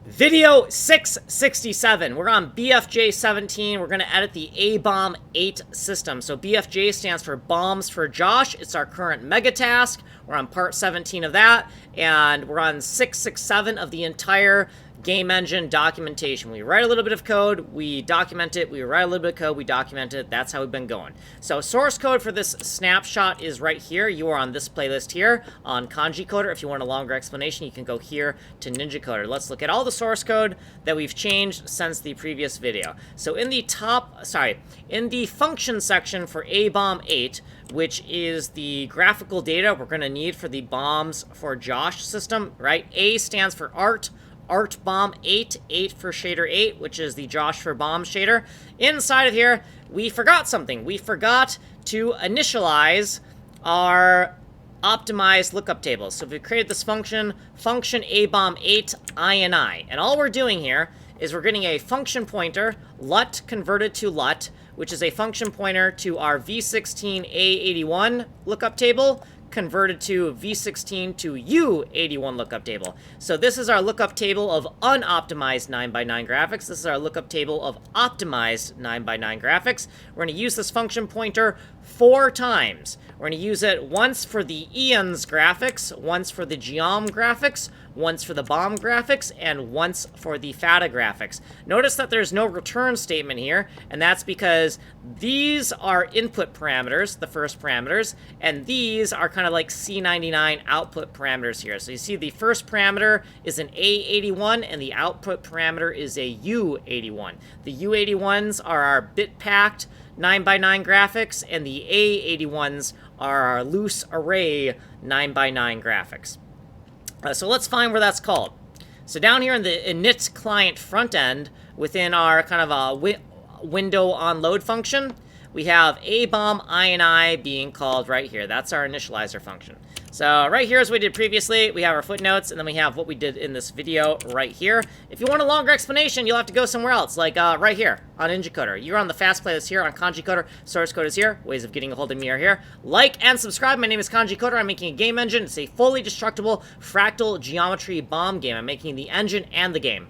Video 667. We're on BFJ 17. We're going to edit the Abomb08 system. So BFJ stands for Bombs for Josh. It's our current mega task. We're on part 17 of that, and we're on 667 of the entire game engine documentation. We write a little bit of code, we document it, we write a little bit of code, we document it. That's how we've been going. So source code for this snapshot is right here. You are on this playlist here on Kanji Coder. If you want a longer explanation, you can go here to Ninja Coder. Let's look at all the source code that we've changed since the previous video. So in the in the function section for Abomb08, which is the graphical data we're going to need for the Bombs for Josh system, right? A stands for art. Artbomb8, 8 for shader 8, which is the Josh for Bomb shader. Inside of here, we forgot something. We forgot to initialize our optimized lookup tables. So we created this function Abomb8 ini. And all we're doing here is we're getting a function pointer, lut converted to lut, which is a function pointer to our v16a81 lookup table, converted to v16 to u81 lookup table. So this is our lookup table of unoptimized 9x9 graphics. This is our lookup table of optimized 9x9 graphics. We're going to use this function pointer 4 times. We're going to use it once for the Ian's graphics, once for the Geom graphics, once for the Bomb graphics, and once for the Fata graphics. Notice that there's no return statement here, and that's because these are input parameters, the first parameters, and these are kind of like C99 output parameters here. So you see the first parameter is an A81, and the output parameter is a U81. The U81s are our bit-packed 9x9 graphics, and the A81s are our loose array 9x9 graphics. So let's find where that's called. So down here in the Init client front end, within our kind of window on load function, we have Abomb being called right here. That's our initializer function. So right here, as we did previously, we have our footnotes, and then we have what we did in this video right here. If you want a longer explanation, you'll have to go somewhere else, like right here on Ninja Coder. You're on the fast playlist here on Kanji Coder. Source code is here. Ways of getting a hold of me are here. Like and subscribe. My name is Kanji Coder. I'm making a game engine. It's a fully destructible fractal geometry bomb game. I'm making the engine and the game.